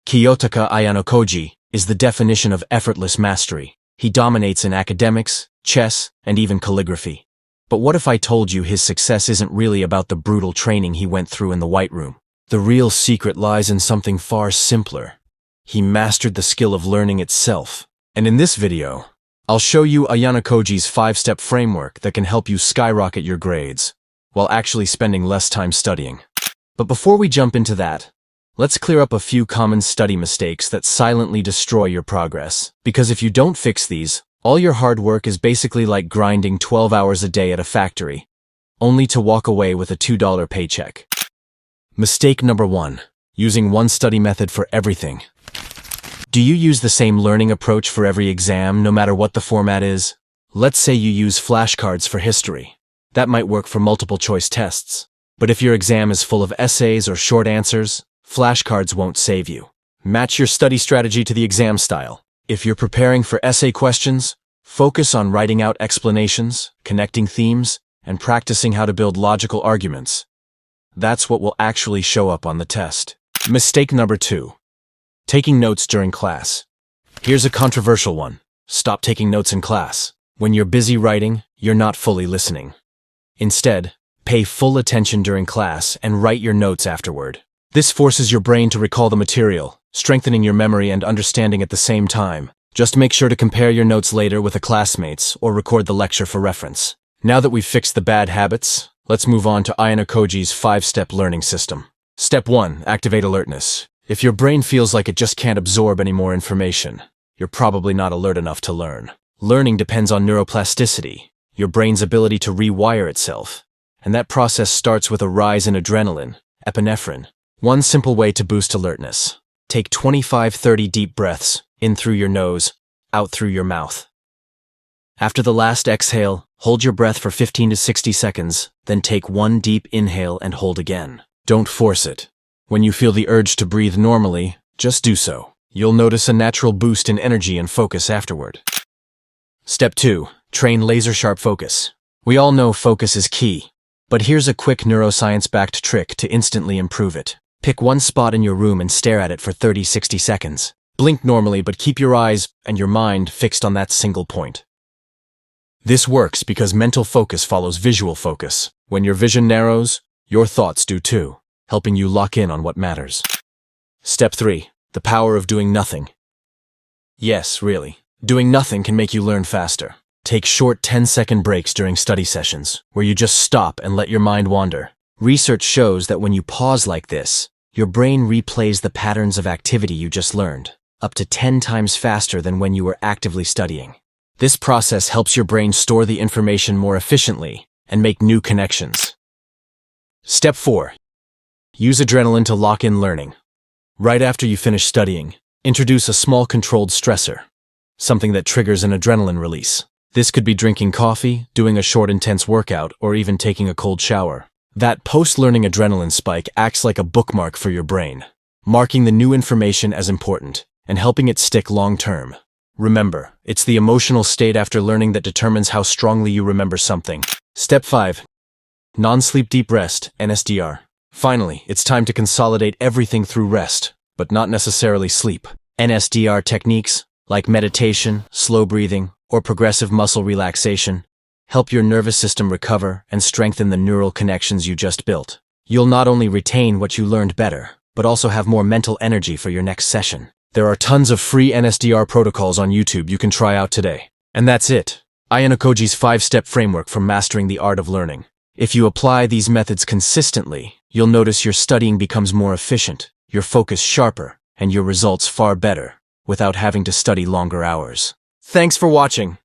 Kiyotaka Ayanokoji is the definition of effortless mastery. He dominates in academics, chess, and even calligraphy. But what if I told you his success isn't really about the brutal training he went through in the White Room? The real secret lies in something far simpler. He mastered the skill of learning itself. And in this video, I'll show you Ayanokoji's 5-step framework that can help you skyrocket your grades, while actually spending less time studying. But before we jump into that, let's clear up a few common study mistakes that silently destroy your progress. Because if you don't fix these, all your hard work is basically like grinding 12 hours a day at a factory, only to walk away with a $2 paycheck. Mistake number 1. Using one study method for everything. Do you use the same learning approach for every exam, no matter what the format is? Let's say you use flashcards for history. That might work for multiple choice tests. But if your exam is full of essays or short answers, flashcards won't save you. Match your study strategy to the exam style. If you're preparing for essay questions, focus on writing out explanations, connecting themes, and practicing how to build logical arguments. That's what will actually show up on the test. Mistake number 2. Taking notes during class. Here's a controversial one. Stop taking notes in class. When you're busy writing, you're not fully listening. Instead, pay full attention during class and write your notes afterward. This forces your brain to recall the material, strengthening your memory and understanding at the same time. Just make sure to compare your notes later with a classmate's or record the lecture for reference. Now that we've fixed the bad habits, let's move on to Ayanokoji's 5-step learning system. Step 1. Activate alertness. If your brain feels like it just can't absorb any more information, you're probably not alert enough to learn. Learning depends on neuroplasticity, your brain's ability to rewire itself. And that process starts with a rise in adrenaline, epinephrine. One simple way to boost alertness. Take 25-30 deep breaths, in through your nose, out through your mouth. After the last exhale, hold your breath for 15 to 60 seconds, then take one deep inhale and hold again. Don't force it. When you feel the urge to breathe normally, just do so. You'll notice a natural boost in energy and focus afterward. Step 2. Train laser-sharp focus. We all know focus is key, but here's a quick neuroscience-backed trick to instantly improve it. Pick one spot in your room and stare at it for 30-60 seconds. Blink normally, but keep your eyes and your mind fixed on that single point. This works because mental focus follows visual focus. When your vision narrows, your thoughts do too, helping you lock in on what matters. Step 3. The power of doing nothing. Yes, really. Doing nothing can make you learn faster. Take short 10-second breaks during study sessions, where you just stop and let your mind wander. Research shows that when you pause like this, your brain replays the patterns of activity you just learned, up to 10 times faster than when you were actively studying. This process helps your brain store the information more efficiently and make new connections. Step 4. Use adrenaline to lock in learning. Right after you finish studying, introduce a small controlled stressor, something that triggers an adrenaline release. This could be drinking coffee, doing a short intense workout, or even taking a cold shower. That post-learning adrenaline spike acts like a bookmark for your brain, marking the new information as important and helping it stick long-term. Remember, it's the emotional state after learning that determines how strongly you remember something. Step 5. Non-sleep deep rest, NSDR. Finally, it's time to consolidate everything through rest, but not necessarily sleep. NSDR techniques, like meditation, slow breathing, or progressive muscle relaxation, help your nervous system recover and strengthen the neural connections you just built. You'll not only retain what you learned better, but also have more mental energy for your next session. There are tons of free NSDR protocols on YouTube you can try out today. And that's it. Ayanokoji's 5-step framework for mastering the art of learning. If you apply these methods consistently, you'll notice your studying becomes more efficient, your focus sharper, and your results far better, without having to study longer hours. Thanks for watching.